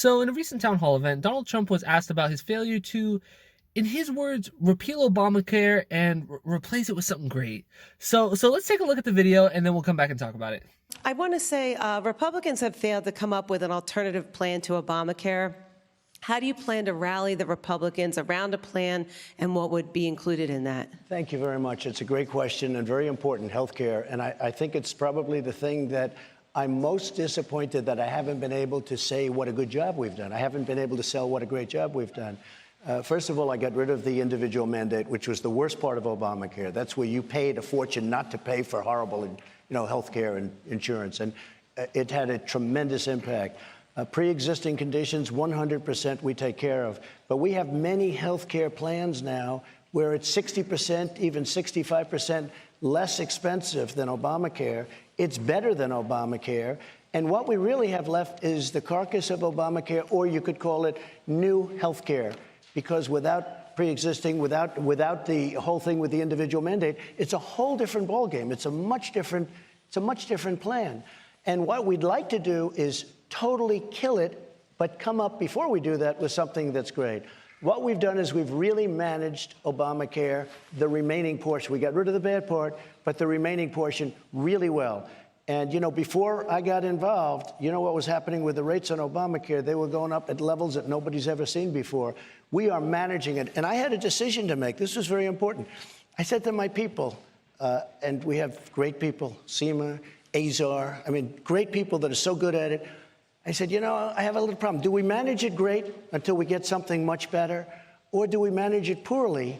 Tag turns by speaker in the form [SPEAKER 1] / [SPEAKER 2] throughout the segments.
[SPEAKER 1] So, in a recent town hall event, Donald Trump was asked about his failure to, in his words, repeal Obamacare and replace it with something great. So let's take a look at the video and then we'll come back and talk about it.
[SPEAKER 2] I want to say Republicans have failed to come up with an alternative plan to Obamacare. How do you plan to rally the Republicans around a plan, and what would be included in that?
[SPEAKER 3] Thank you very much. It's a great question and very important, health care. And I think it's probably the thing that I'm most disappointed that I haven't been able to say what a good job we've done. I haven't been able to sell what a great job we've done. First of all, I got rid of the individual mandate, which was the worst part of Obamacare. That's where you paid a fortune not to pay for horrible, health care and insurance. And it had a tremendous impact. Pre-existing conditions, 100% we take care of. But we have many health care plans now where it's 60%, even 65% less expensive than Obamacare. It's better than Obamacare. And what we really have left is the carcass of Obamacare, or you could call it new health care, because without pre-existing, without the whole thing with the individual mandate, it's a whole different ballgame. It's a much different plan. And what we'd like to do is totally kill it, but come up before we do that with something that's great. What we've done is we've really managed Obamacare, the remaining portion. We got rid of the bad part, but the remaining portion really well. And, before I got involved, what was happening with the rates on Obamacare? They were going up at levels that nobody's ever seen before. We are managing it. And I had a decision to make. This was very important. I said to my people, and we have great people, Seema, Azar, great people that are so good at it. I said, I have a little problem. Do we manage it great until we get something much better? Or do we manage it poorly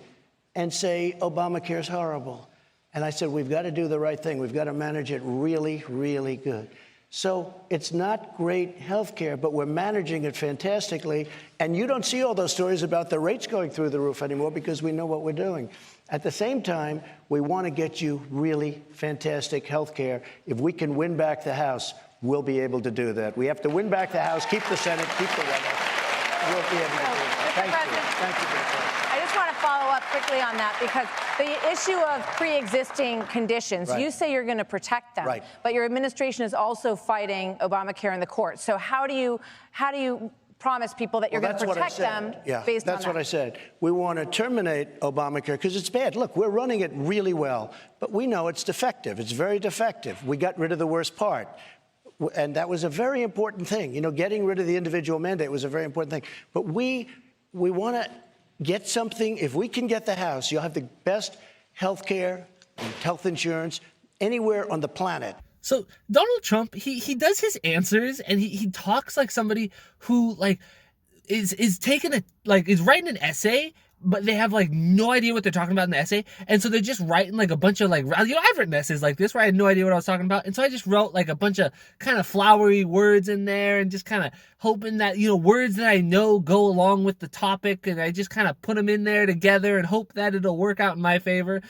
[SPEAKER 3] and say Obamacare's horrible? And I said, we've got to do the right thing. We've got to manage it really, really good. So it's not great health care, but we're managing it fantastically. And you don't see all those stories about the rates going through the roof anymore because we know what we're doing. At the same time, we want to get you really fantastic health care. If we can win back the House, we'll be able to do that. We have to win back the House, keep the Senate, keep the White House. We'll be able to do that. Thank you. Thank you very much.
[SPEAKER 4] I just want to follow up quickly on that, because the issue of pre-existing conditions,
[SPEAKER 3] Right.
[SPEAKER 4] You say you're going to protect them,
[SPEAKER 3] Right.
[SPEAKER 4] But your administration is also fighting Obamacare in the courts. So how do you promise people that you're going to protect them based on that?
[SPEAKER 3] That's what I said. We want to terminate Obamacare because it's bad. Look, we're running it really well, but we know it's defective. It's very defective. We got rid of the worst part. And that was a very important thing. Getting rid of the individual mandate was a very important thing. But we want to get something. If we can get the House, you'll have the best health care and health insurance anywhere on the planet.
[SPEAKER 1] So Donald Trump, he does his answers and he talks like somebody who is taking is writing an essay, but they have no idea what they're talking about in the essay. And so they're just writing a bunch of I've written essays like this where I had no idea what I was talking about. And so I just wrote a bunch of kind of flowery words in there and just kind of hoping that, words that I know go along with the topic. And I just kind of put them in there together and hope that it'll work out in my favor.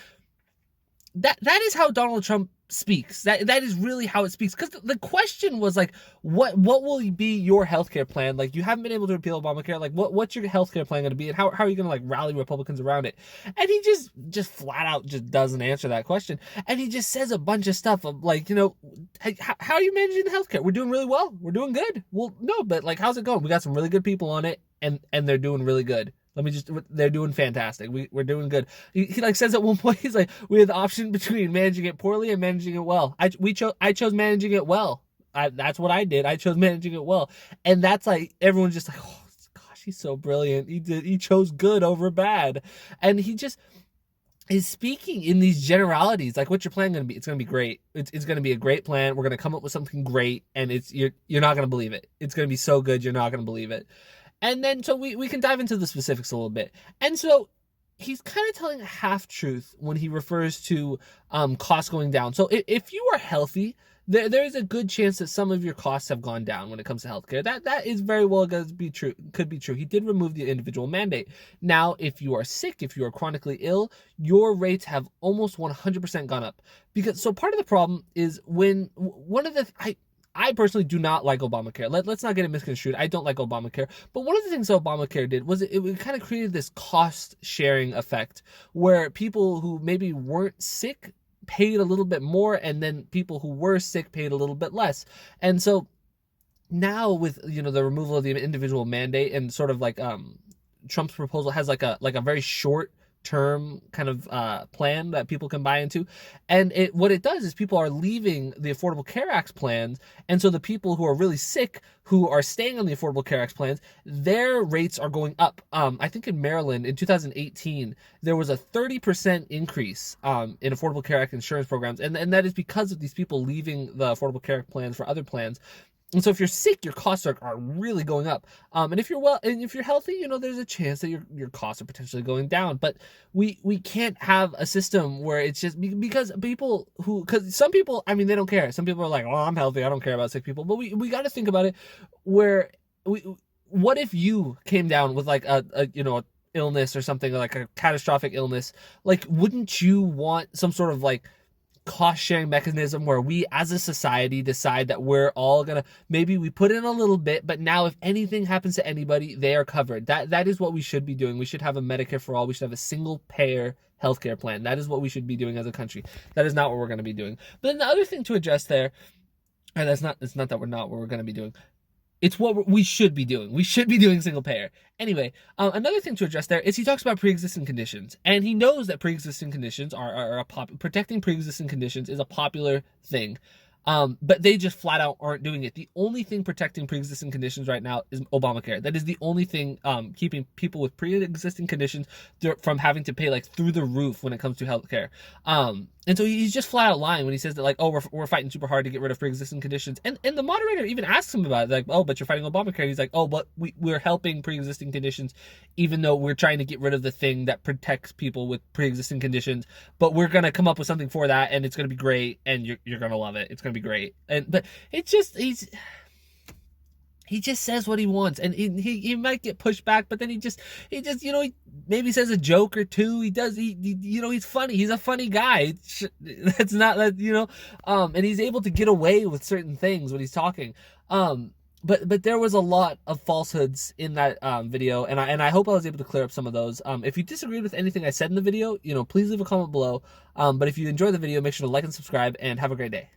[SPEAKER 1] That is how Donald Trump speaks. That is really how it speaks. Because the question was what will be your healthcare plan? You haven't been able to repeal Obamacare. What's your healthcare plan going to be, and how are you going to rally Republicans around it? And he just flat out just doesn't answer that question. And he just says a bunch of stuff of how are you managing the healthcare? We're doing really well. We're doing good. Well, no, but how's it going? We got some really good people on it, and they're doing really good. They're doing fantastic. We're doing good. He says at one point, he's we have the option between managing it poorly and managing it well. I chose managing it well. That's what I did. I chose managing it well. And that's everyone's just oh gosh, he's so brilliant. He chose good over bad. And he just is speaking in these generalities. What's your plan going to be? It's going to be great. It's going to be a great plan. We're going to come up with something great, and you're not going to believe it. It's going to be so good, you're not going to believe it. And then, so we can dive into the specifics a little bit. And so he's kind of telling a half-truth when he refers to costs going down. So if you are healthy, there is a good chance that some of your costs have gone down when it comes to healthcare. That is very well going to be true. Could be true. He did remove the individual mandate. Now, if you are sick, if you are chronically ill, your rates have almost 100% gone up. So part of the problem is I personally do not like Obamacare. Let's not get it misconstrued. I don't like Obamacare. But one of the things that Obamacare did was it kind of created this cost-sharing effect where people who maybe weren't sick paid a little bit more, and then people who were sick paid a little bit less. And so now with the removal of the individual mandate and sort of like Trump's proposal has like a very short term kind of plan that people can buy into, and what it does is people are leaving the Affordable Care Act plans, and so the people who are really sick who are staying on the Affordable Care Act plans, their rates are going up. I think in Maryland in 2018 there was a 30% increase in Affordable Care Act insurance programs, and that is because of these people leaving the Affordable Care Act plans for other plans. And so if you're sick, your costs are really going up. And if you're well and if you're healthy, there's a chance that your costs are potentially going down. But we can't have a system where it's just because some people, I mean, they don't care. Some people are like, oh, I'm healthy, I don't care about sick people. But we got to think about it where what if you came down with like a illness or something, like a catastrophic illness? Like, wouldn't you want some sort of like cost sharing mechanism where we as a society decide that we're all gonna, maybe we put in a little bit, but now if anything happens to anybody, they are covered? That is what we should be doing. We should have a Medicare for all. We should have a single payer healthcare plan. That is what we should be doing as a country. That is not what we're going to be doing. But then the other thing to address there, and it's not that we're not what we're going to be doing. It's what we should be doing. We should be doing single payer. Anyway, another thing to address there is he talks about pre-existing conditions, and he knows that pre-existing conditions protecting pre-existing conditions is a popular thing. But they just flat out aren't doing it. The only thing protecting pre-existing conditions right now is Obamacare. That is the only thing keeping people with pre-existing conditions from having to pay like through the roof when it comes to healthcare. And so he's just flat out lying when he says that, like, oh, we're fighting super hard to get rid of pre-existing conditions. And the moderator even asks him about it, like, oh, but you're fighting Obamacare. And he's like, oh, but we're helping pre-existing conditions, even though we're trying to get rid of the thing that protects people with pre-existing conditions. But we're gonna come up with something for that, and it's gonna be great, and you're gonna love it. It's gonna be great. But it's just he just says what he wants, and he might get pushed back, but then he just he maybe says a joke or two. He's funny. He's a funny guy. That's not that, and he's able to get away with certain things when he's talking. But there was a lot of falsehoods in that video, and I hope I was able to clear up some of those. If you disagreed with anything I said in the video, please leave a comment below. But if you enjoyed the video, make sure to like and subscribe, and have a great day.